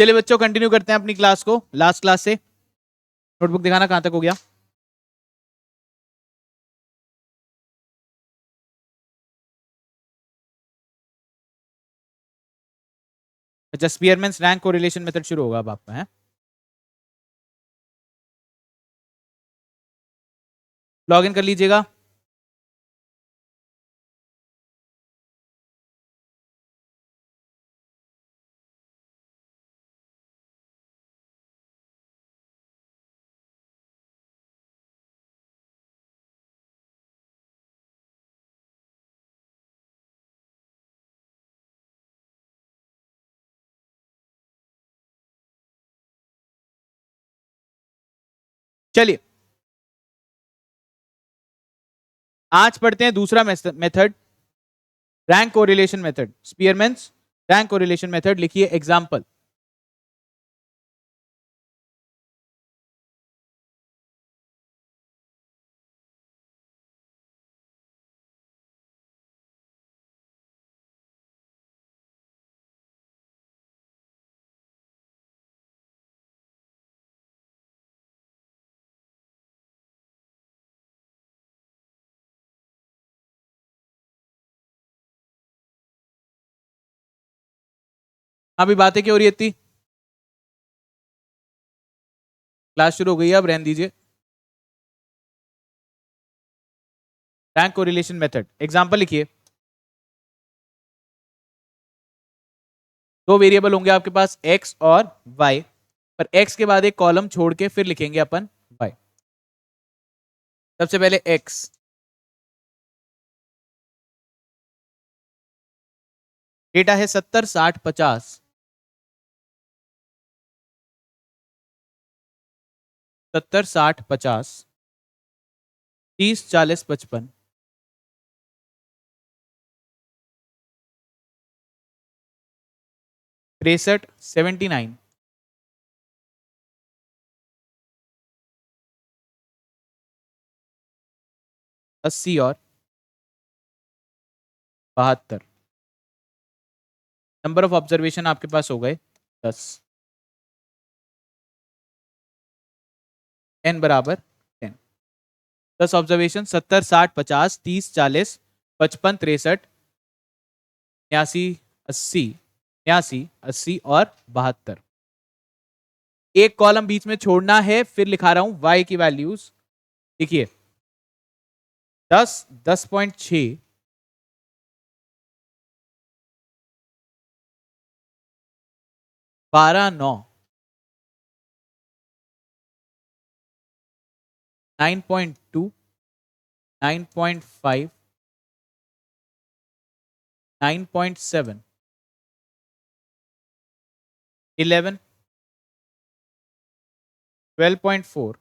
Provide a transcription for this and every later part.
चलिए बच्चों कंटिन्यू करते हैं अपनी क्लास को लास्ट क्लास से। नोटबुक दिखाना कहां तक हो गया। अच्छा, स्पीयरमैन्स रैंक कोरिलेशन मेथड शुरू होगा अब आपका है। लॉग इन कर लीजिएगा। चलिए आज पढ़ते हैं दूसरा method, rank correlation method, स्पीयरमैन्स rank correlation method. लिखिए एग्जांपल। अभी बातें क्यों हो रही है इतनी? क्लास शुरू हो गई है, अब रहने दीजिए। रैंक कोरिलेशन मेथड एग्जांपल लिखिए। दो वेरिएबल होंगे आपके पास x और y, पर x के बाद एक कॉलम छोड़ के फिर लिखेंगे अपन y। सबसे पहले x, डेटा है 70 60 50, 70 60 50, 30 40 55, 63 79, 80 और 72। नंबर ऑफ ऑब्जर्वेशन आपके पास हो गए 10, n बराबर 10। 10 ऑब्जर्वेशन 70 60 50 30 40 55 63 89 80 89 80 और 72। एक कॉलम बीच में छोड़ना है, फिर लिखा रहा हूं y की वैल्यूज। देखिए 10 10.6, 12 9, 9.2, 9.5, 9.7, 11, 12.4,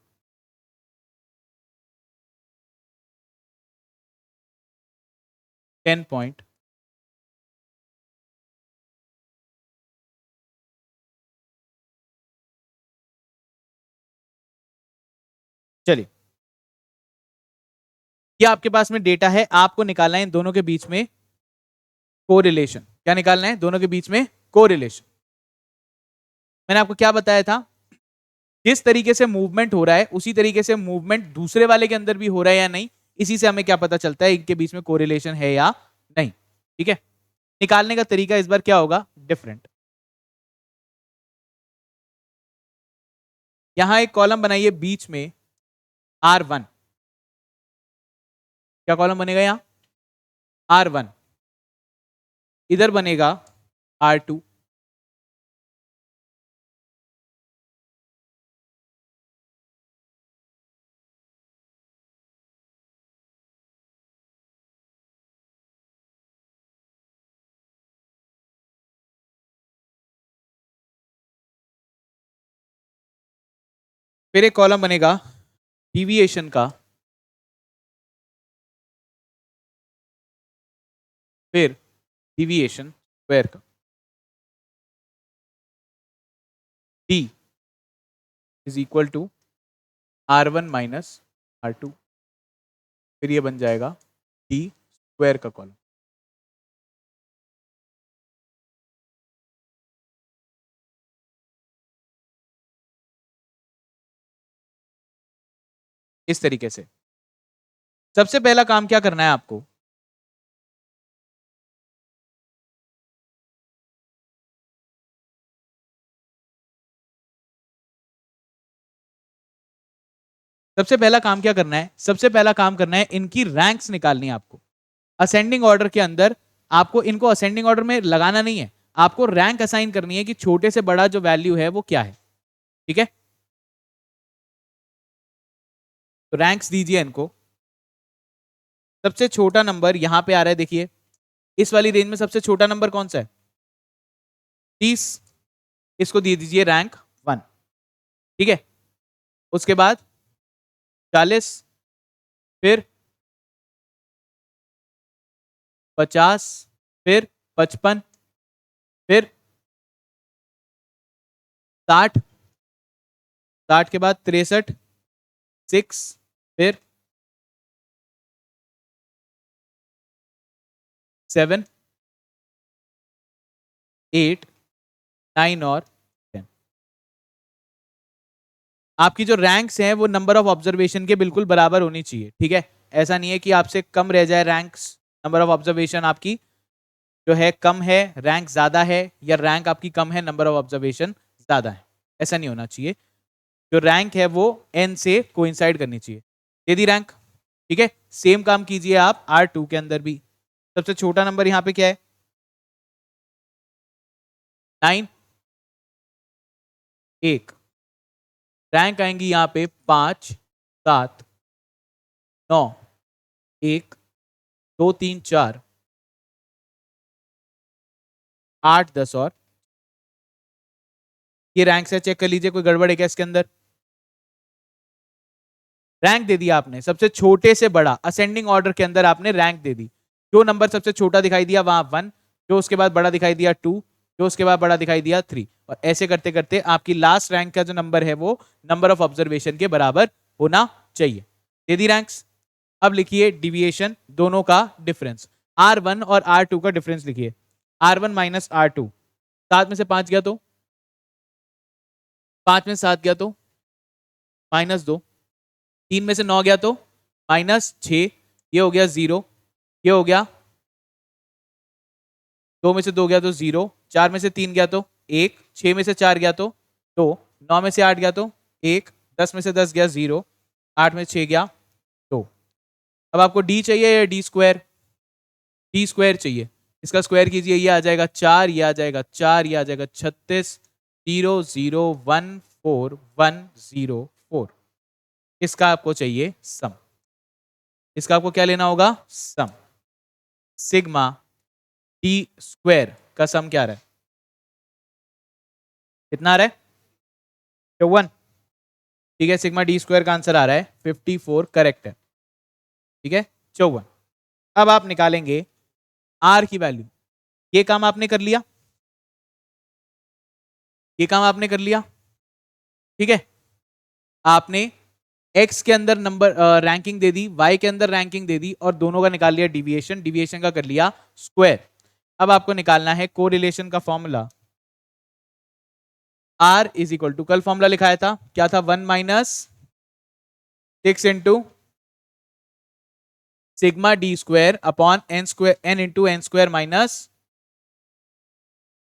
10 पॉइंट। चलिए ये आपके पास में डेटा है, आपको निकालना है इन दोनों के बीच में कोरिलेशन। क्या निकालना है? दोनों के बीच में कोरिलेशन। मैंने आपको क्या बताया था? जिस तरीके से मूवमेंट हो रहा है उसी तरीके से मूवमेंट दूसरे वाले के अंदर भी हो रहा है या नहीं, इसी से हमें क्या पता चलता है इनके बीच में कोरिलेशन है या नहीं। ठीक है, निकालने का तरीका इस बार क्या होगा? डिफरेंट। यहां एक कॉलम बनाइए बीच में R1। क्या कॉलम बनेगा यहां? R1। इधर बनेगा R2। फिर एक कॉलम बनेगा डिविएशन का, फिर डिविएशन स्क्वायर का। D is equal to R1 minus R2। फिर ये बन जाएगा D स्क्वायर का कॉलम। इस तरीके से। सबसे पहला काम क्या करना है आपको, सबसे पहला काम क्या करना है, सबसे पहला काम करना है इनकी रैंक्स निकालनी है आपको। असेंडिंग ऑर्डर के अंदर आपको इनको असेंडिंग ऑर्डर में लगाना नहीं है, आपको रैंक असाइन करनी है कि छोटे से बड़ा जो वैल्यू है वो क्या है। ठीक है, तो रैंक्स दीजिए इनको। सबसे छोटा नंबर यहां पे आ रहा है, देखिए इस वाली रेंज में सबसे छोटा नंबर कौन सा है, 30। इसको दे दीजिए रैंक 1। ठीक है, उसके बाद 40, फिर 50, फिर 55, फिर 60, 60 के बाद 63, 6, फिर 7, 8, 9 और 10। आपकी जो रैंक्स हैं वो नंबर ऑफ ऑब्जर्वेशन के बिल्कुल बराबर होनी चाहिए। ठीक है, ऐसा नहीं है कि आपसे कम रह जाए रैंक्स, नंबर ऑफ ऑब्जर्वेशन आपकी जो है कम है, रैंक ज्यादा है, या रैंक आपकी कम है, नंबर ऑफ ऑब्जर्वेशन ज्यादा है। ऐसा नहीं होना चाहिए। जो रैंक है वो एन से कोइंसाइड करनी चाहिए। दे दी रैंक। ठीक है, सेम काम कीजिए आप R2 के अंदर भी। सबसे छोटा नंबर यहां पे क्या है, 9, 1। रैंक आएंगी यहां पे 5, 7, 9, 1, 2, 3, 4, 8, 10 और ये रैंक से चेक कर लीजिए कोई गड़बड़ है क्या इसके अंदर। रैंक दे दिया आपने सबसे छोटे से बड़ा, असेंडिंग ऑर्डर के अंदर आपने रैंक दे दी। जो नंबर सबसे छोटा दिखाई दिया वहां 1, जो उसके बाद बड़ा दिखाई दिया 2, जो उसके बाद बड़ा दिखाई दिया 3, और ऐसे करते करते आपकी लास्ट रैंक का जो नंबर है वो नंबर ऑफ ऑब्जर्वेशन के बराबर होना चाहिए। दे दी रैंक्स। अब लिखिए डिविएशन, दोनों का डिफरेंस, R1 और R2 का डिफरेंस लिखिए। R1 माइनस R2, 7 में से 5 गया तो, 5 में से 7 गया तो -2, 3 में से 9 गया तो -6, ये हो गया 0, ये हो गया 2 में से 2 गया तो 0, 4 में से 3 गया तो 1, 6 में से 4 गया तो 2, 9 में से 8 गया तो 1, 10 में से 10 गया 0, 8 में से 6 गया 2। अब आपको डी चाहिए या डी स्क्वायर, डी स्क्वायर चाहिए। इसका स्क्वायर कीजिए, ये आ जाएगा 4, ये आ जाएगा 4, ये आ जाएगा 36, 0 0 1 4 1 0 4। इसका आपको चाहिए सम, इसका आपको क्या लेना होगा, सम। सिग्मा डी स्क्वायर का सम क्या आ रहा है, कितना आ रहा है, 54। ठीक है, सिग्मा डी स्क्वायर का आंसर आ रहा है 54, करेक्ट है। ठीक है, 54। अब आप निकालेंगे आर की वैल्यू। ये काम आपने कर लिया, ये काम आपने कर लिया। ठीक है, आपने एक्स के अंदर नंबर रैंकिंग दे दी, वाई के अंदर रैंकिंग दे दी, और दोनों का निकाल लिया डिविएशन, डिविएशन का कर लिया स्क्वायर। अब आपको निकालना है कोरिलेशन का formula. R is equal to, कल फॉर्मूला लिखाया था क्या था, 1 minus 6 into sigma D square upon N square, N into N square minus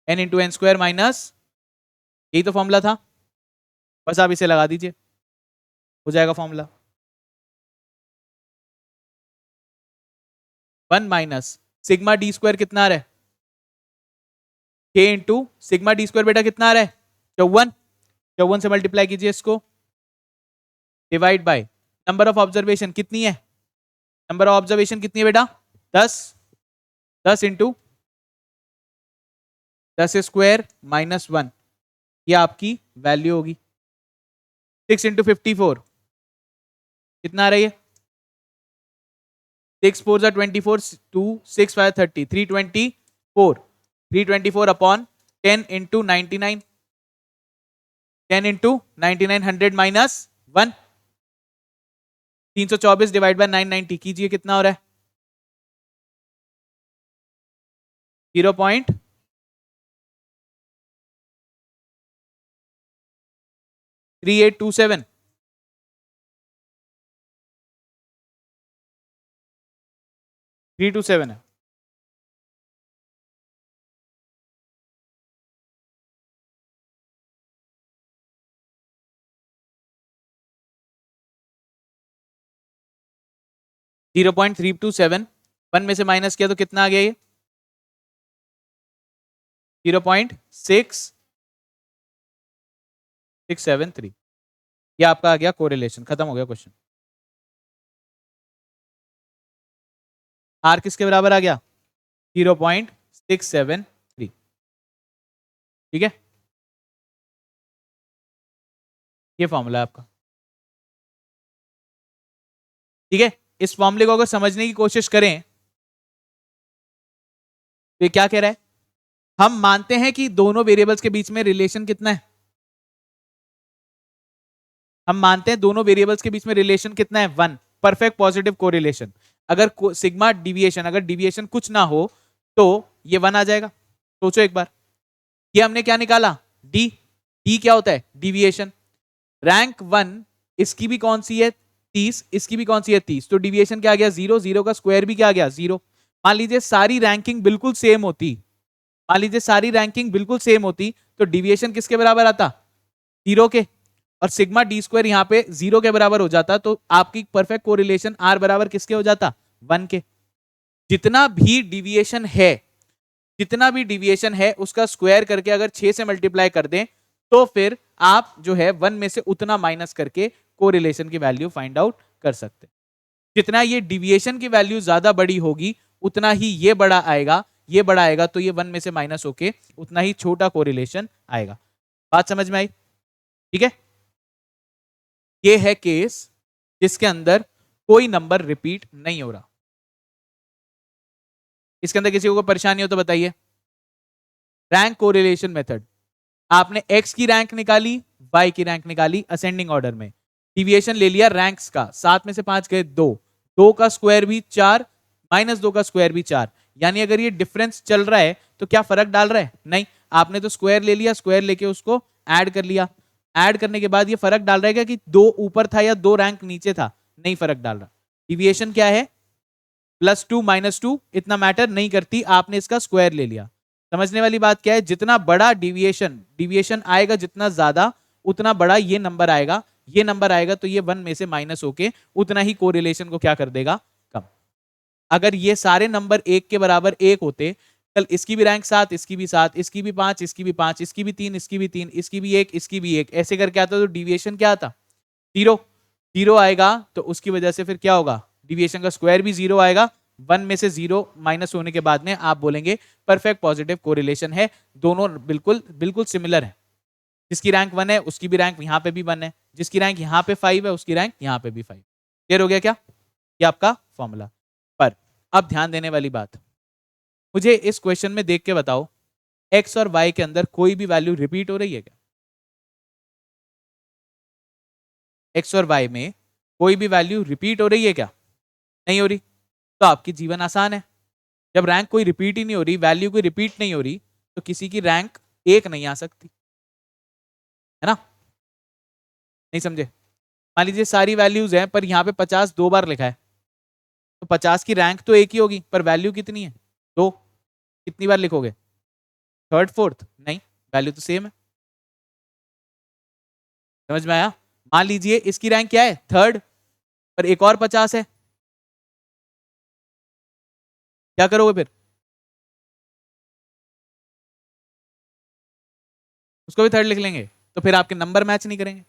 N into N square minus, यही तो फॉर्मूला था। बस आप इसे लगा दीजिए, हो जाएगा formula. 1 minus sigma D square कितना आ रहा है, k into sigma D square बेटा कितना आ रहा है, 54। 54 से मल्टीप्लाई कीजिए इसको, divide by number of observation कितनी है, नंबर ऑफ ऑब्जर्वेशन कितनी है बेटा, 10। 10 इंटू 10 स्क्वायर -1, ये आपकी वैल्यू होगी। 6 इंटू 54 कितना आ रही है, 6 4 जा 24, 2 6 5 30, 324, 324 upon 10 into 99, 10 into 99, 100 minus 1, 324 divide by 990 कीजिए, कितना हो रहा है, 0.3827। 3 to 7 है। जीरो पॉइंट 327 1 में से माइनस किया तो कितना आ गया ये? 0.6673। ये आपका आ गया कोरिलेशन। खत्म हो गया क्वेश्चन। आर किसके बराबर आ गया? 0.673। ठीक है, ये फॉर्मूला है आपका। ठीक है, इस फॉर्मूले को अगर समझने की कोशिश करें तो ये क्या कह रहा है? हम मानते हैं कि दोनों वेरिएबल्स के बीच में रिलेशन कितना है? हम मानते हैं दोनों वेरिएबल्स के बीच में रिलेशन कितना है? 1। Perfect positive correlation. अगर सिग्मा डिविएशन, अगर डिविएशन कुछ ना हो तो ये 1 आ जाएगा। सोचो एक बार, ये हमने क्या निकाला? डी। डी क्या होता है? डिविएशन। रैंक 1 इसकी भी कौन सी है? 30। इसकी भी कौन सी है? 30। तो डिविएशन क्या आ गया? 0। 0 का स्क्वायर भी क्या आ गया? 0। मान लीजिए सारी रैंकिंग बिल्कुल सेम होती, मान लीजिए सारी रैंकिंग बिल्कुल सेम होती तो डिविएशन किसके बराबर आता? 0 के। और सिग्मा डी स्क्वायर यहाँ पे 0 के बराबर हो जाता, तो आपकी परफेक्ट कोरिलेशन आर बराबर किसके हो जाता? 1 के। जितना भी डिविएशन है, जितना भी डिविएशन है उसका स्क्वायर करके अगर 6 से मल्टीप्लाई कर दें तो फिर आप जो है 1 में से उतना माइनस करके कोरिलेशन की वैल्यू फाइंड आउट कर सकते हैं। जितना ये डिविएशन की वैल्यू ज्यादा बड़ी होगी उतना ही ये बड़ा आएगा, ये बड़ा आएगा तो ये 1 में से माइनस होके उतना ही छोटा कोरिलेशन आएगा। बात समझ में आई? ठीक है, ये है केस जिसके अंदर कोई नंबर रिपीट नहीं हो रहा। इसके अंदर किसी को परेशानी हो तो बताइए। रैंक कोरिलेशन मेथड, आपने x की रैंक निकाली, y की रैंक निकाली असेंडिंग ऑर्डर में, डिविएशन ले लिया रैंक्स का, 7 में से 5 गए 2, 2 का स्क्वायर भी 4, -2 का स्क्वायर भी 4। यानी अगर ये डिफरेंस चल रहा है तो क्या फर्क डाल रहा है? नहीं। आपने तो स्क्वायर ले लिया, स्क्वायर लेके उसको ऐड कर लिया, ऐड करने के बाद ये फर्क डाल रहा है कि 2 ऊपर था या 2 रैंक नीचे था? नहीं फर्क डाल रहा। डिविएशन क्या है? +2 -2, इतना मैटर नहीं करती, आपने इसका स्क्वायर ले लिया। समझने वाली बात क्या है? जितना बड़ा डिविएशन आएगा, जितना ज्यादा उतना बड़ा ये नंबर आएगा, ये नंबर आएगा तो ये 1 में से माइनस होके उतना ही कोरिलेशन को क्या कर देगा? कम। अगर ये सारे नंबर 1 के बराबर 1 होते, कल इसकी भी रैंक 7, इसकी भी 7, इसकी भी 5, इसकी भी 5, इसकी भी 3, इसकी भी 3, इसकी भी 1, इसकी भी 1, ऐसे करके आता तो डिविएशन क्या आता? 0। 0 आएगा तो उसकी वजह से फिर क्या होगा? डिविएशन का स्क्वायर भी 0 आएगा। 1 में से 0 माइनस होने के बाद में आप बोलेंगे परफेक्ट पॉजिटिव कोरिलेशन है, दोनों बिल्कुल बिल्कुल सिमिलर है। जिसकी रैंक 1 है उसकी भी रैंक यहाँ पे भी 1 है, जिसकी रैंक यहाँ पे 5 है उसकी रैंक यहाँ पे भी 5। क्लियर हो गया क्या? ये आपका फॉर्मूला। पर अब ध्यान देने वाली बात, मुझे इस क्वेश्चन में देख के बताओ, एक्स और वाई के अंदर कोई भी वैल्यू रिपीट हो रही है क्या? एक्स और वाई में कोई भी वैल्यू रिपीट हो रही है क्या? नहीं हो रही। तो आपकी जीवन आसान है। जब रैंक कोई रिपीट ही नहीं हो रही, वैल्यू कोई रिपीट नहीं हो रही, तो किसी की रैंक 1 नहीं आ सकती, है ना? नहीं समझे? मान लीजिए सारी वैल्यूज हैं पर यहाँ पे 50 2 बार लिखा है, तो 50 की रैंक तो एक ही होगी पर वैल्यू कितनी है? 2। कितनी बार लिखोगे? Third fourth? नहीं, वैल्यू तो सेम है। समझ में आया? मान लीजिए इसकी रैंक क्या है? थर्ड, पर एक और 50 है, क्या करोगे फिर? उसको भी थर्ड लिख लेंगे, तो फिर आपके नंबर मैच नहीं करेंगे।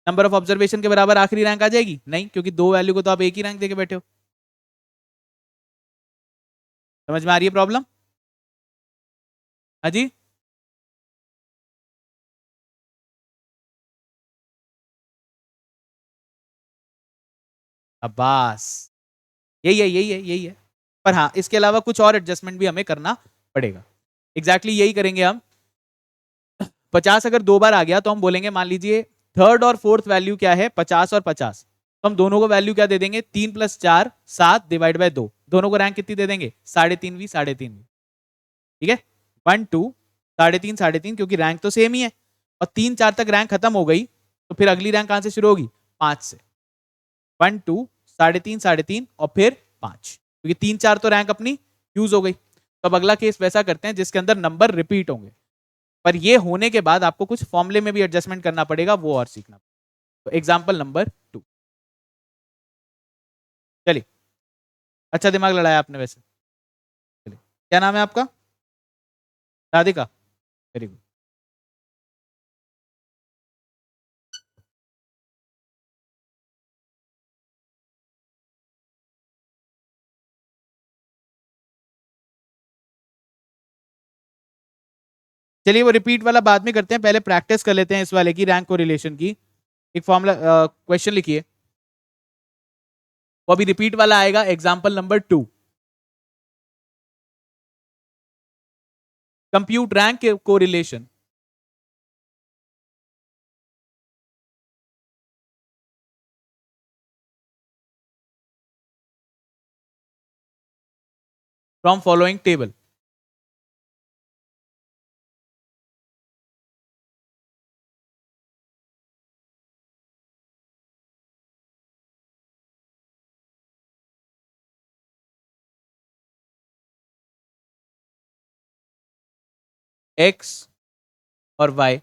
नंबर ऑफ ऑब्जर्वेशन के बराबर आखिरी रैंक आ जाएगी? नहीं, क्योंकि 2 वैल्यू को तो आप एक ही रैंक देके बैठे हो। समझ में आ रही है प्रॉब्लम? हाँ जी। अब्बास, यही है। पर हाँ, इसके अलावा कुछ और एडजस्टमेंट भी हमें करना पड़ेगा। एग्जैक्टली यही करेंगे हम। 50 अगर 2 बार आ गया तो हम बोलेंगे, मान लीजिए थर्ड और फोर्थ वैल्यू क्या है? 50 और 50, तो हम दोनों को वैल्यू क्या दे देंगे? 3 + 4 7 डिवाइड बाय 2। दोनों को रैंक कितनी दे देंगे? 3.5 3.5। ठीक है, 1 2 3.5 3.5, क्योंकि रैंक तो सेम ही है। और 3 4 तक रैंक खत्म हो गई तो फिर अगली रैंक कहां से शुरू होगी? 5 से। 1 2 3.5, 3.5 और फिर 5, क्योंकि 3 4 तो रैंक अपनी यूज हो गई। तो अब अगला केस वैसा करते हैं जिसके अंदर नंबर रिपीट होंगे, पर ये होने के बाद आपको कुछ फॉर्मूले में भी एडजस्टमेंट करना पड़ेगा, वो और सीखना। तो एग्जाम्पल नंबर 2, चलिए। अच्छा दिमाग लड़ाया आपने वैसे। चलिए, क्या नाम है आपका? Radhika, very good. चलिए वो रिपीट वाला बाद में करते हैं, पहले प्रैक्टिस कर लेते हैं इस वाले की, रैंक को रिलेशन की। एक फॉर्मूला क्वेश्चन लिखिए, वो अभी रिपीट वाला आएगा। एग्जाम्पल नंबर 2, कंप्यूट रैंक को relation from following table. X और वाई,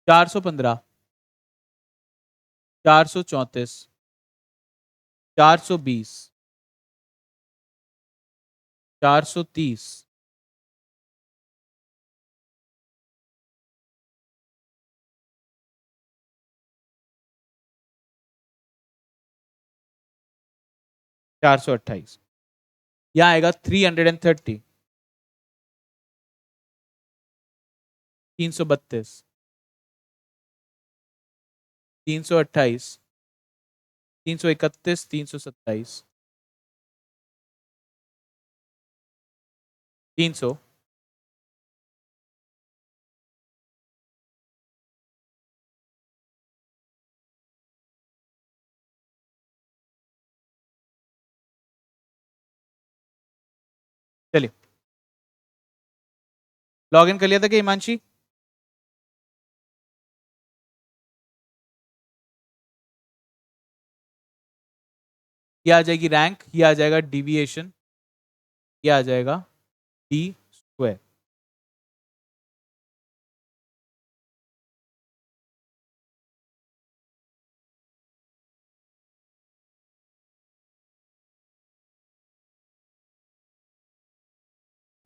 415, 434, 420, 430, 428। यहाँ आएगा 330, 332, 328, 331, 327, 300। चलिए, लॉग इन कर लिया था कि हिमांशी? ये आ जाएगी रैंक, ये आ जाएगा डिविएशन, ये आ जाएगा डी स्क्वायर।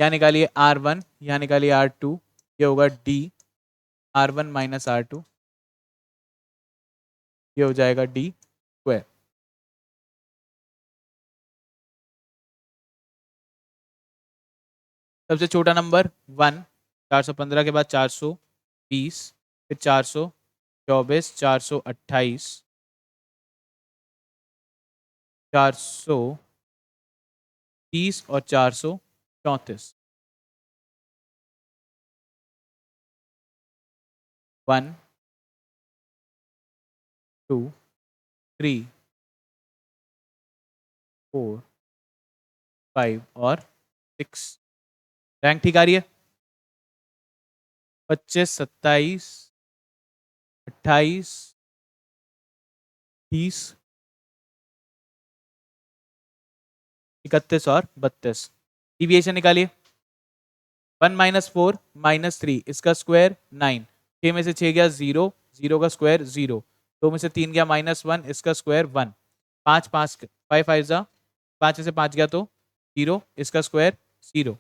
यहाँ निकालिए R1, यहाँ निकालिए R2, ये होगा D R1 माइनस R2, ये हो जाएगा D स्क्वायर। सबसे छोटा नंबर 1, 415 के बाद 420, फिर 424, 428, 430 और 434। 1 2 3 4 5 और 6। रैंक ठीक आ रही है? 25, 27, 28, 30, 31 और 32। डिविएशन निकालिए। 1 माइनस 4 माइनस 3, इसका स्क्वायर 9, 6 में से 6 गया 0, 0 का स्क्वायर 0, 2 में से 3 गया -1, इसका स्क्वायर 1, 5 5 5 5 जा, 5 में से 5 गया तो 0, इसका स्क्वायर 0,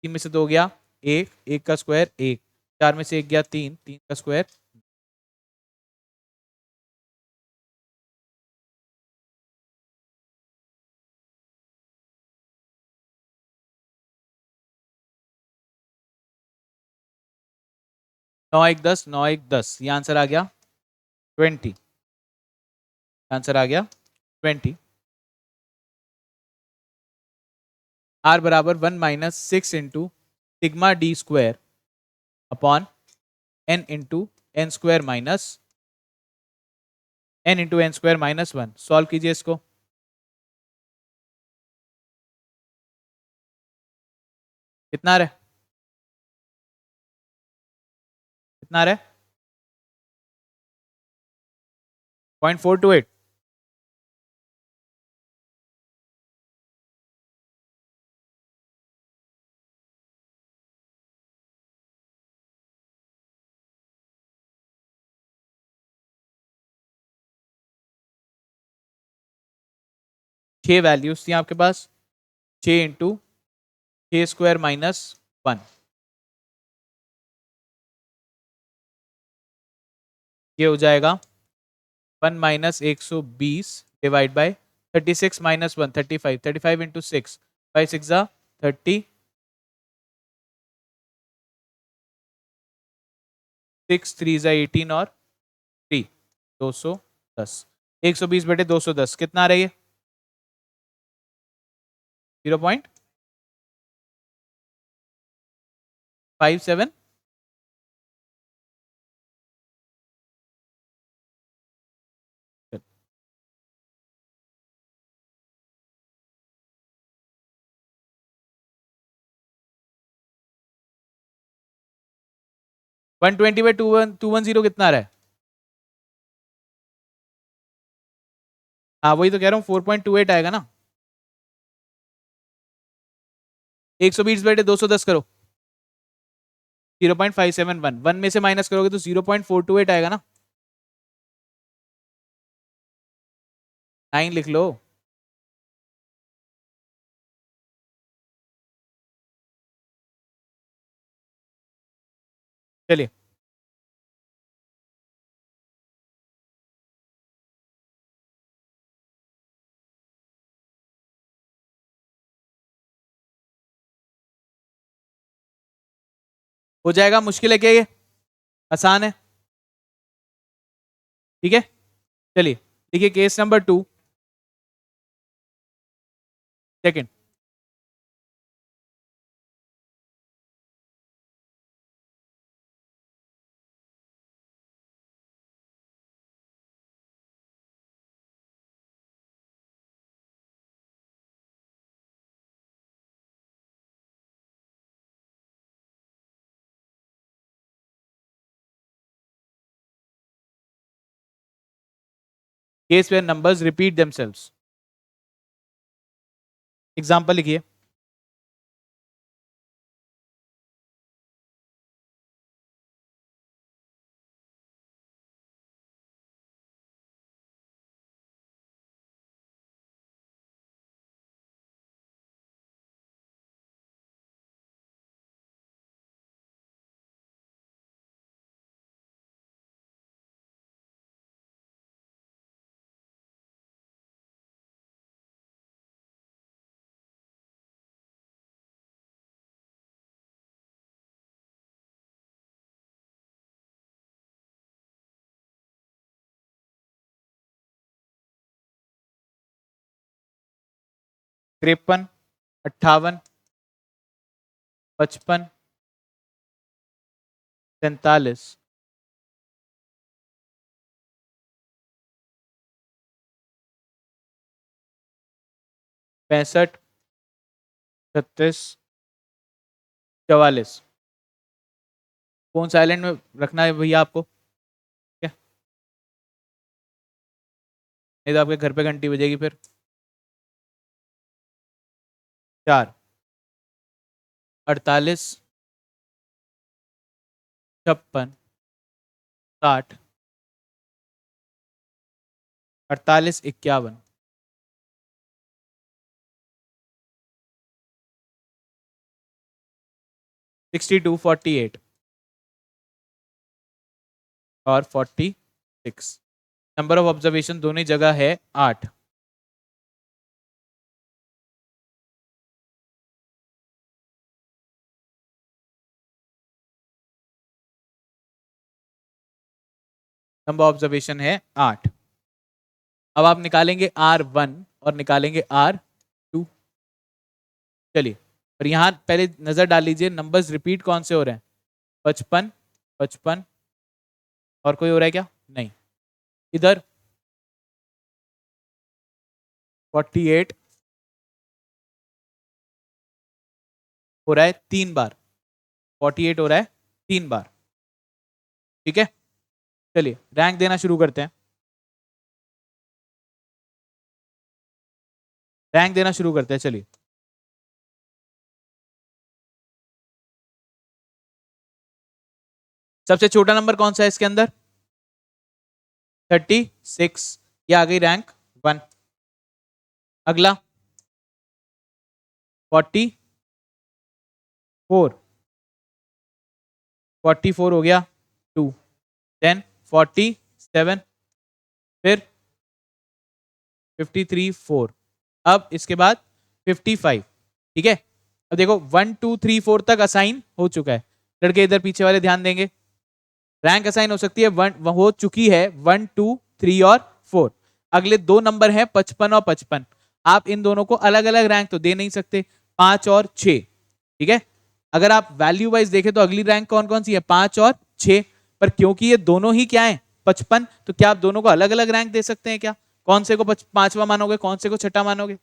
3 में से 2 गया 1, 1 का स्क्वायर 1, 4 में से 1 गया 3, 3 का स्क्वायर। नौ एक 10, 9 1 10, ये आंसर आ गया 20। आंसर आ गया 20। आर बराबर 1 minus 6 into sigma D square upon N into N square minus N into N square minus 1। Solve कीजिए इसको। कितना आ रहा है? कितना आ रहा है? 0.428। छह वैल्यूज थी आपके पास, 6 इंटू 6² माइनस 1, ये हो जाएगा 1 minus 120 divide by 36 minus 1 35, 35 into 6, 5 6 30, 6 3 18 और 3 210, 120 बटे 210 कितना आ रही है? 0.57। 120 बाई 210 कितना आ रहा है? हाँ वही तो कह रहा हूँ, 4.28 आएगा ना। 120 बटे 210 करो, 0.571, 1 में से माइनस करोगे तो 0.428 आएगा ना। 9 लिख लो। चलिए हो जाएगा, मुश्किल है क्या ये? आसान है, ठीक है। चलिए देखिए case number 2, second. Case where numbers repeat themselves. Example लिखिए। तिरपन, 58, 55, 43, 65, 36, 44। फोन साइलेंट में रखना है भैया आपको, ठीक है, नहीं तो आपके घर पे घंटी बजेगी फिर। 4, 48, 56, 60, 48, 51, 62, 48 और 46। नंबर ऑफ ऑब्जर्वेशन दोनों जगह है 8। नंबर ऑब्जर्वेशन है 8। अब आप निकालेंगे R1 और निकालेंगे R2। चलिए, और यहां पहले नजर डाल लीजिए, नंबर्स रिपीट कौन से हो रहे हैं? 55, 55 और कोई हो रहा है क्या? नहीं। इधर 48 हो रहा है 3 बार, 48 हो रहा है 3 बार, ठीक है। चलिए रैंक देना शुरू करते हैं। रैंक देना शुरू करते हैं। चलिए, सबसे छोटा नंबर कौन सा है इसके अंदर? 36, ये आ गई रैंक 1। अगला 44, 44 हो गया 2, देन 47, फिर 53, 4, अब इसके बाद 55। ठीक है, अब देखो 1 2 3 4 तक असाइन हो चुका है। लड़के इधर पीछे वाले ध्यान देंगे, रैंक असाइन हो सकती है, हो चुकी है 1 2 3 और 4। अगले दो नंबर हैं 55 और 55। आप इन दोनों को अलग अलग रैंक तो दे नहीं सकते, 5 और 6। ठीक है, अगर आप वैल्यू वाइज देखें तो अगली रैंक कौन कौन सी है? 5 और 6। पर क्योंकि ये दोनों ही क्या है? 55, तो क्या आप दोनों को अलग अलग रैंक दे सकते हैं क्या? कौन से को पांचवा मानोगे, कौन से को छठा मानोगे?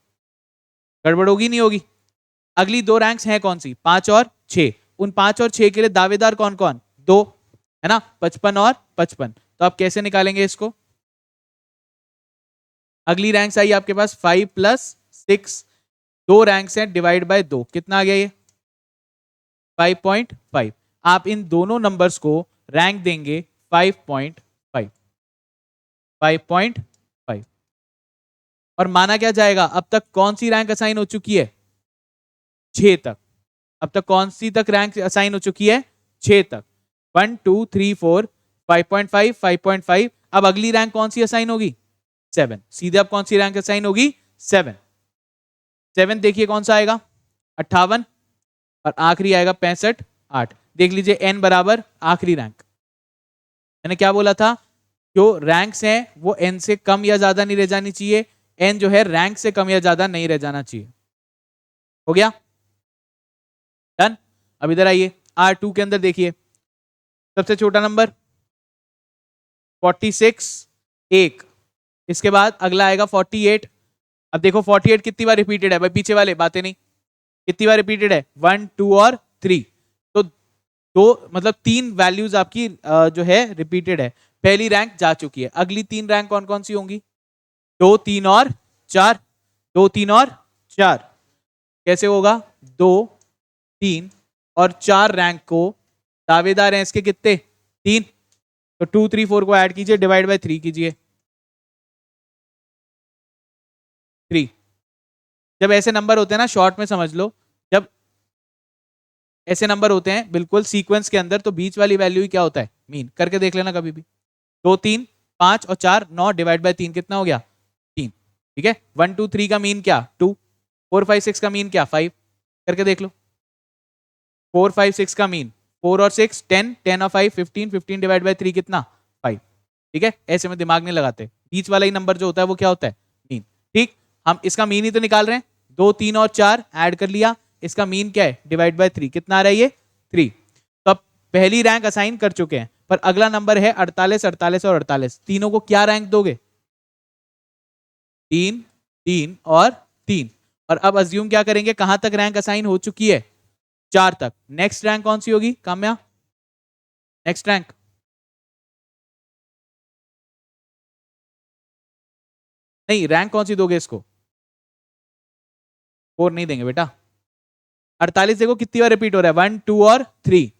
गड़बड़ होगी नहीं होगी? अगली दो रैंक्स हैं कौन सी? 5 और 6। उन 5 और 6 के लिए दावेदार कौन कौन? दो, है ना, 55 और 55। तो आप कैसे निकालेंगे इसको? अगली रैंक्स आई आपके पास 5 + 6, दो रैंक्स हैं, डिवाइड बाय 2, कितना आ गया ये? 5.5। आप इन दोनों नंबर्स को रैंक देंगे 5.5, 5.5। और माना क्या जाएगा? अब तक कौन सी रैंक असाइन हो चुकी है? 6 तक। अब तक कौन सी तक रैंक असाइन हो चुकी है? 6 तक। 1 2 3 4, 5.5, 5.5। अब अगली रैंक कौन सी असाइन होगी? 7। सीधे अब कौन सी रैंक असाइन होगी? 7। 7 देखिए कौन सा आएगा? 58, और आखिरी आएगा 65, 8। देख लीजिए एन बराबर आखिरी रैंक। मैंने क्या बोला था? जो रैंक्स हैं वो एन से कम या ज्यादा नहीं रह जानी चाहिए, एन जो है रैंक से कम या ज्यादा नहीं रह जाना चाहिए। हो गया? डन। अब इधर आइए, R2 के अंदर देखिए, सबसे छोटा नंबर 46, 1। इसके बाद अगला आएगा 48। अब देखो 48 कितनी बार रिपीटेड है भाई? पीछे वाले बातें नहीं, कितनी बार रिपीटेड है? 1 2 और 3। तो दो मतलब तीन वैल्यूज आपकी जो है रिपीटेड है। पहली रैंक जा चुकी है। अगली तीन रैंक कौन कौन सी होंगी? 2 3 और 4, 2 3 और 4। कैसे होगा? 2 3 और 4 रैंक को दावेदार हैं इसके कितने? 3। तो 2 3 4 को ऐड कीजिए, डिवाइड बाय 3 कीजिए, 3। जब ऐसे नंबर होते हैं ना, शॉर्ट में समझ लो, जब ऐसे नंबर होते हैं बिल्कुल सीक्वेंस के अंदर, तो बीच वाली वैल्यू ही क्या होता है? मीन। करके देख लेना कभी भी। 2 3 5 और 4 9, डिवाइड बाय 3 कितना हो गया? 3। ठीक है, 1 2 3 का मीन क्या? 2। 4 5 6 का मीन क्या? 5। करके देख लो। 4 5 6 का मीन 4 और 6 10, 10 और 5 15, 15 डिवाइड बाय 3 कितना? 5। ठीक है, ऐसे में दिमाग नहीं लगाते, बीच वाला ही नंबर जो होता है वो क्या होता है? मीन। ठीक, हम इसका मीन ही तो निकाल रहे हैं। 2 3 और 4 ऐड कर लिया, इसका मीन क्या है? डिवाइड बाय 3, कितना आ रहा है ये? 3। तो अब पहली रैंक असाइन कर चुके हैं, पर अगला नंबर है 48, 48 और 48। तीनों को क्या रैंक दोगे? 3 3 और 3। और अब अज्यूम क्या करेंगे, कहां तक रैंक असाइन हो चुकी है? 4 तक। नेक्स्ट रैंक कौन सी होगी काम्या? नेक्स्ट रैंक नहीं, रैंक कौन सी दोगे इसको? 4 नहीं देंगे बेटा। 48 देखो कितनी बार रिपीट हो रहा है? 1 2 और 3।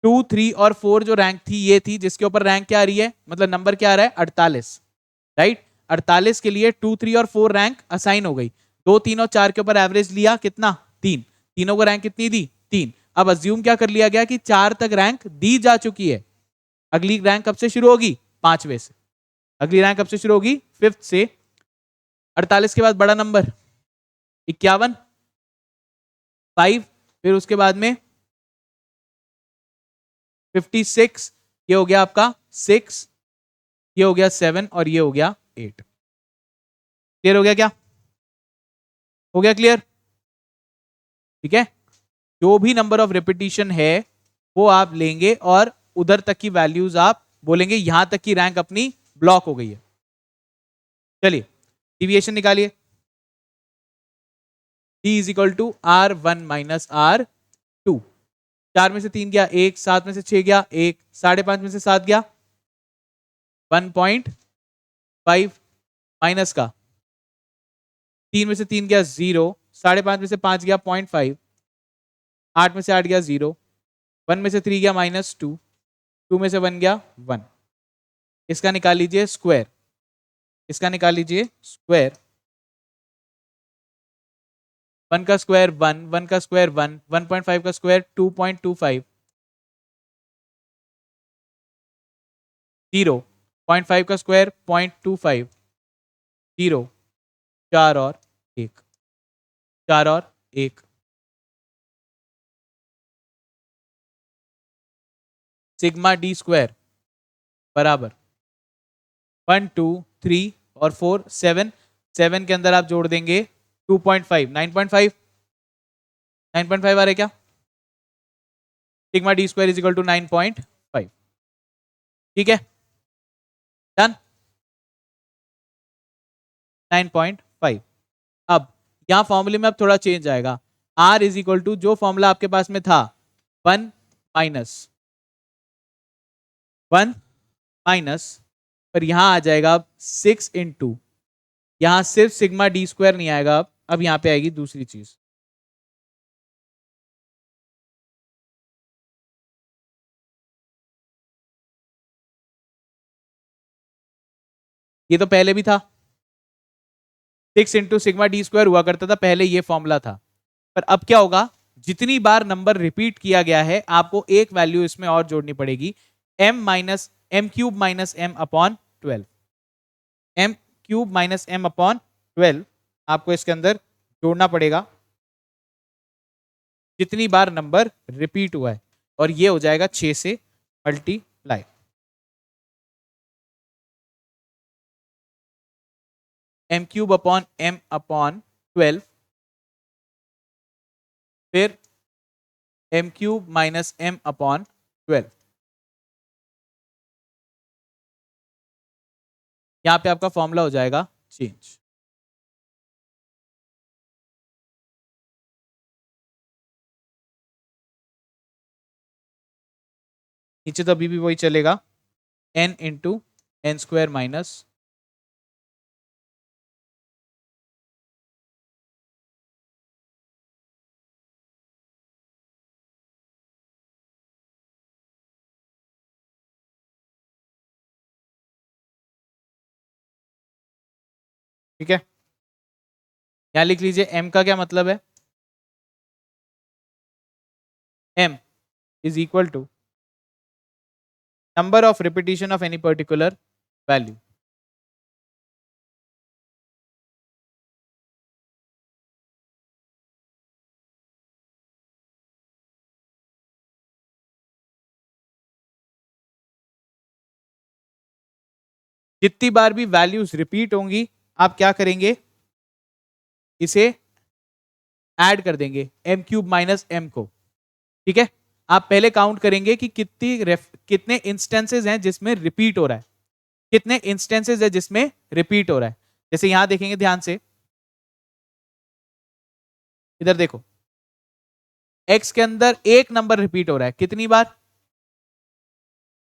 2 3 और 4 जो रैंक थी ये थी, जिसके ऊपर रैंक क्या आ रही है, मतलब नंबर क्या आ रहा है? 48। राइट, 48 के लिए 2 3 और 4 रैंक असाइन हो गई। 2 3 और 4 के ऊपर एवरेज लिया कितना? 3। तीनों को रैंक कितनी दी? 3। अब अज्यूम क्या कर लिया गया कि 4 तक रैंक दी जा चुकी है। अगली रैंक कब से शुरू होगी? 5वें से। अगली रैंक कब से शुरू होगी? 5th से। 48 के बाद बड़ा नंबर 51, 5। फिर उसके बाद में 56, ये हो गया आपका 6, ये हो गया 7 और ये हो गया 8। क्लियर हो गया क्या? हो गया क्लियर? ठीक है, जो भी नंबर ऑफ रिपीटिशन है वो आप लेंगे और उधर तक की वैल्यूज आप बोलेंगे यहां तक की रैंक अपनी ब्लॉक हो गई है। चलिए डिविएशन निकालिए। D is equal to R1 minus R2। 4 में से 3 गया 1, 7 में से 6 गया 1, 5.5 में से 7 गया 1.5, माइनस का 3 में से 3 गया 0, 5.5 में से 5 गया 0.5, 8 में से 8 गया 0, 1 में से 3 गया -2, 2 में से 1 गया 1। इसका निकाल लीजिए स्क्वायर, इसका निकाल लीजिए स्क्वायर। 1 का स्क्वायर 1, 1 का स्क्वायर 1, 1.5 का स्क्वायर 2.25, 0, 0.5 का स्क्वायर 0.25, 0, 4 और 1, 4 और 1, सिग्मा डी स्क्वायर बराबर 1 2 3 और 4 7, 7 के अंदर आप जोड़ देंगे 2.5, 9.5, 9.5 आ रहा है क्या? Sigma D square is equal to 9.5। ठीक है, डन। 9.5। अब यहां फॉर्मूले में अब थोड़ा चेंज आएगा। R इज इक्वल टू जो फॉर्मूला आपके पास में था 1 माइनस 1 माइनस, पर यहां आ जाएगा अब 6 इंटू, यहां सिर्फ सिग्मा डी स्क्वायर नहीं आएगा, अब यहां पे आएगी दूसरी चीज। ये तो पहले भी था, 6 इंटू सिग्मा डी स्क्वायर हुआ करता था पहले, ये फॉर्मूला था। पर अब क्या होगा, जितनी बार नंबर रिपीट किया गया है आपको एक वैल्यू इसमें और जोड़नी पड़ेगी, m cube minus m upon 12, m cube minus m upon 12 आपको इसके अंदर जोड़ना पड़ेगा जितनी बार नंबर रिपीट हुआ है, और ये हो जाएगा 6 से multiply. m cube upon m upon 12, फिर m cube minus m upon 12। यहां पे आपका फॉर्मूला हो जाएगा चेंज। नीचे तो अभी भी वही चलेगा, n into N square minus ठीक है। यहां लिख लीजिए m का क्या मतलब है, m is equal to number of repetition of any particular value. जितनी बार भी वैल्यूज रिपीट होंगी आप क्या करेंगे, इसे ऐड कर देंगे m क्यूब माइनस m को। ठीक है, आप पहले काउंट करेंगे कि कितने इंस्टेंसेस हैं जिसमें रिपीट हो रहा है, कितने इंस्टेंसेस है जिसमें रिपीट हो रहा है। जैसे यहां देखेंगे ध्यान से, इधर देखो, x के अंदर एक नंबर रिपीट हो रहा है, कितनी बार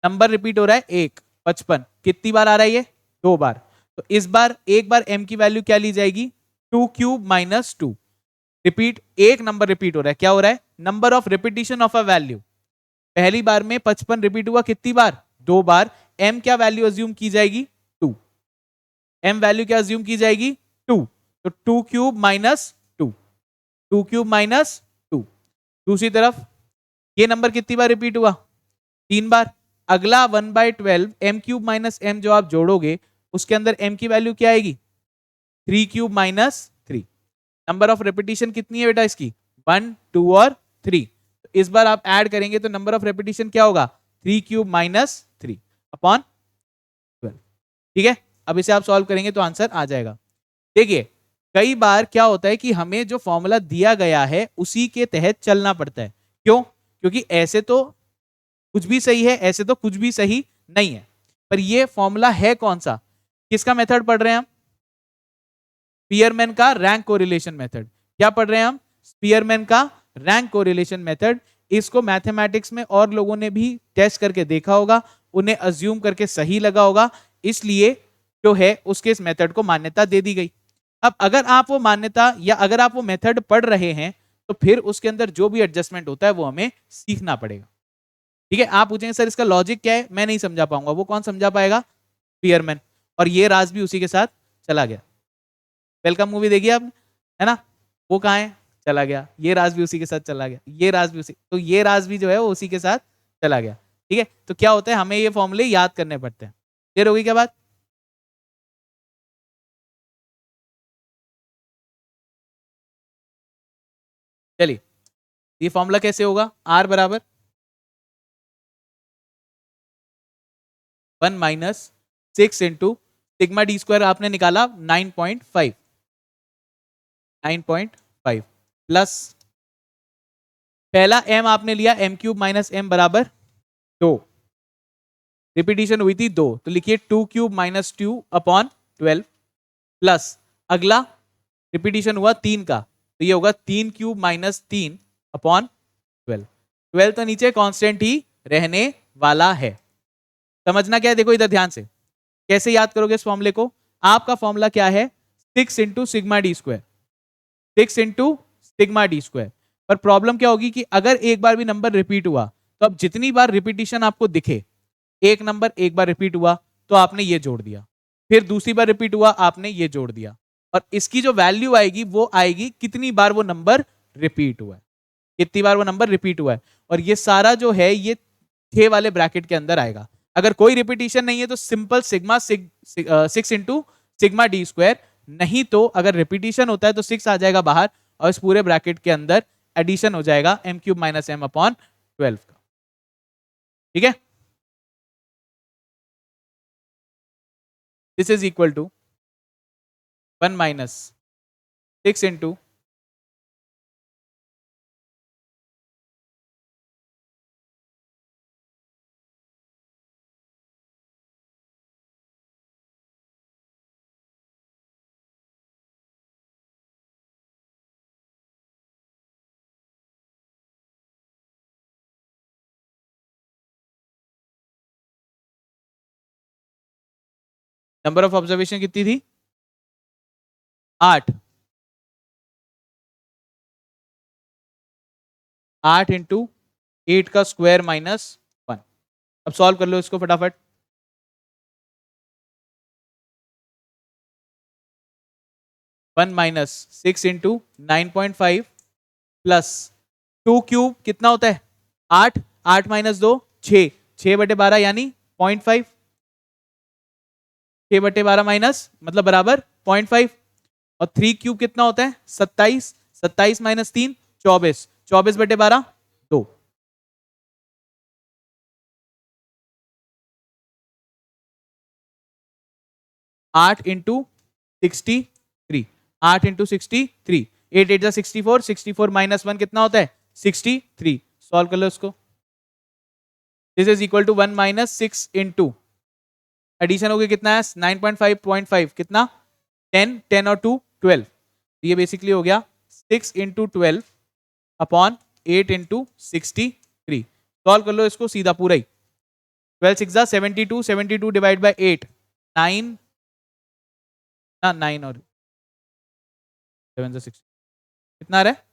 नंबर रिपीट हो रहा है, 1, 55। कितनी बार आ रहा है ये, 2 बार। तो इस बार एक बार m की वैल्यू क्या ली जाएगी, 2 क्यूब माइनस 2। रिपीट, एक नंबर रिपीट हो रहा है, क्या हो रहा है, number of repetition of a value. पहली बार में 55 रिपीट हुआ, कितनी बार, 2 बार। m क्या वैल्यू अज्यूम की जाएगी, 2। m वैल्यू क्या अज्यूम की जाएगी, 2। तो 2 क्यूब माइनस 2, 2 क्यूब माइनस 2। दूसरी तरफ ये नंबर कितनी बार रिपीट हुआ, 3 बार। अगला 1/12 m क्यूब माइनस m जो आप जोड़ोगे उसके अंदर m की वैल्यू क्या आएगी, 3 cube minus 3। Number of repetition कितनी है बेटा इसकी, 1 2 और 3। तो इस बार आप ऐड करेंगे तो नंबर ऑफ रेपिटेशन क्या होगा, 3 क्यूब माइनस 3 अपॉन 12। ठीक है, अब इसे आप सॉल्व करेंगे तो आंसर आ जाएगा। देखिए कई बार क्या होता है कि हमें जो फॉर्मूला दिया गया है उसी के तहत चलना पड़ता है। क्यों, क्योंकि ऐसे तो कुछ भी सही है, ऐसे तो कुछ भी सही नहीं है। पर ये फॉर्मूला है कौन सा, किसका मेथड पढ़ रहे हैं हम, स्पीयरमैन का रैंक कोरिलेशन मेथड। क्या पढ़ रहे हैं हम, स्पीयरमैन का रैंक कोरिलेशन मेथड। इसको मैथमेटिक्स में और लोगों ने भी टेस्ट करके देखा होगा, उन्हें अज्यूम करके सही लगा होगा, इसलिए जो है उसके इस मेथड को मान्यता दे दी गई। अब अगर आप वो मान्यता या अगर आप वो मेथड पढ़ रहे हैं तो फिर उसके अंदर जो भी एडजस्टमेंट होता है वो हमें सीखना पड़ेगा। ठीक है, आप पूछेंगे सर इसका लॉजिक क्या है, मैं नहीं समझा पाऊंगा, वो कौन समझा पाएगा? स्पीयरमैन। और ये राज भी उसी के साथ चला गया। वेलकम मूवी देखिए आपने, है ना? वो कहाँ है? चला गया। ये राज भी उसी के साथ चला गया, ये राज भी उसी, तो ये राज भी जो है वो उसी के साथ चला गया। ठीक है, तो क्या होता है, हमें ये फॉर्मूले याद करने पड़ते हैं। क्लियर होगी क्या बात? चलिए, ये फॉर्मूला कैसे होगा? आर बराबर 1 - 6 × सिग्मा डी स्क्वायर आपने निकाला 9.5, 9.5 प्लस पहला m आपने लिया m³ - m बराबर 2, रिपीटिशन हुई थी 2, तो लिखिए 2³ - 2/12 प्लस अगला रिपीटिशन हुआ 3 का, तो ये होगा 3³ - 3/12। 12 तो नीचे कांस्टेंट ही रहने वाला है। समझना क्या है, देखो इधर ध्यान से, कैसे याद करोगे इस फॉर्मूले को? आपका फॉर्मूला क्या है? 6 × sigma D square, 6 × sigma D square. पर प्रॉब्लम क्या होगी कि अगर एक बार भी नंबर रिपीट हुआ, तो अब जितनी बार रिपीटिशन आपको दिखे, एक नंबर एक बार रिपीट हुआ तो आपने ये जोड़ दिया, फिर दूसरी बार रिपीट हुआ आपने ये जोड़ दिया, और इसकी जो वैल्यू आएगी वो आएगी कितनी बार वो नंबर रिपीट हुआ है, कितनी बार वो नंबर रिपीट हुआ है। और ये सारा जो है ये 6 वाले ब्रैकेट के अंदर आएगा। अगर कोई रिपीटिशन नहीं है तो simple sigma 6 × sigma D square, नहीं तो अगर रिपीटिशन होता है तो 6 आ जाएगा बाहर, और इस पूरे ब्रैकेट के अंदर एडिशन हो जाएगा m³ - m/12 का। ठीक है, this is equal to 1 - 6 × number of observation कितनी थी? 8, 8 × 8 का स्क्वायर -1। अब सॉल्व कर लो इसको फटाफट। 1 - 6 × 9.5 प्लस 2³ कितना होता है? 8, 8 - 2 6, 6/12 यानी 0.5, 6/12 माइनस मतलब बराबर 0.5, और 3³ कितना होता है? 27, 27 - 3 24, 24/12 2। 8 × 63, 8 × 63, 8 8 64, 64 -1 कितना होता है? 63। सॉल्व कर लो इसको। This is equal to 1 - 6 into addition हो गया कितना है? 9.5, 0.5 कितना? 10, 10 और 2 12। ये बेसिकली हो गया 6 × 12/8 × 63। सॉल्व कर लो इसको सीधा पूरा ही। 12 6 72, 72 डिवाइड बाई 8 9, ना 9 और 7 6 कितना आ रहा है?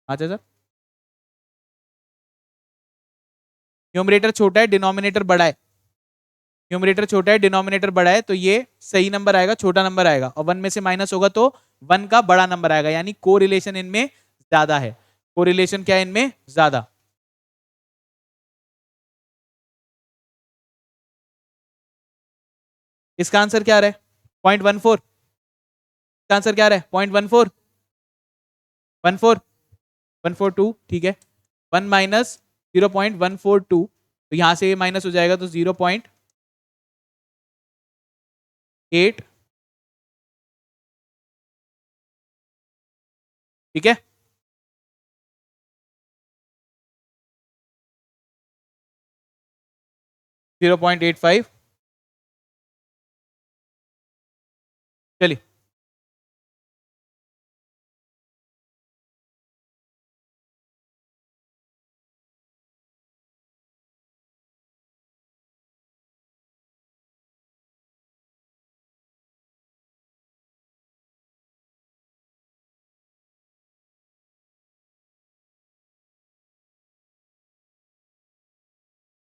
अच्छा सर, न्यूमरेटर छोटा है डिनोमिनेटर बड़ा है, न्यूमरेटर छोटा है डिनोमिनेटर बड़ा है, तो ये सही नंबर आएगा, छोटा नंबर आएगा, और 1 में से माइनस होगा तो 1 का बड़ा नंबर आएगा, यानी कोरिलेशन इनमें ज्यादा है। कोरिलेशन क्या है इनमें? ज्यादा। इसका आंसर क्या आ रहा है? 0.14। इसका आंसर क्या आ रहा है? 0.14, 14, 142, ठीक है। 1 माइनस 0.142, तो यहां से ये माइनस हो जाएगा तो 0.8, ठीक है। जीरो पॉइंट एट फाइव, चलिए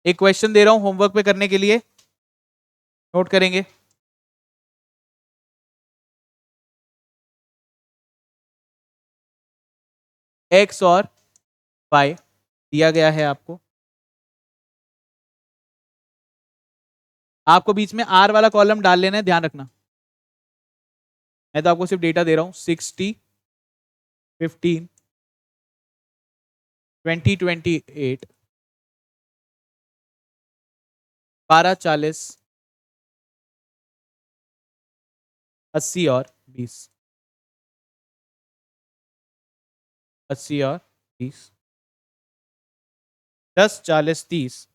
एक क्वेश्चन दे रहा हूं होमवर्क पे करने के लिए, नोट करेंगे। एक्स और वाई दिया गया है आपको। आपको बीच में आर वाला कॉलम डाल लेना है, ध्यान रखना। मैं तो आपको सिर्फ डेटा दे रहा हूं। 60, 15, 2028, 12, 40, 80 और 20, 80 और 20, 10, 40, 30,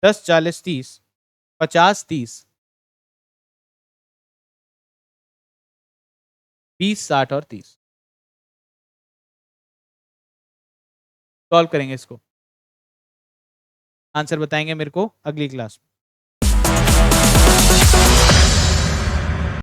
10, 40, 30, 50, 30, 20, 60 और 30। सॉल्व करेंगे इसको, आंसर बताएंगे मेरे को अगली क्लास में।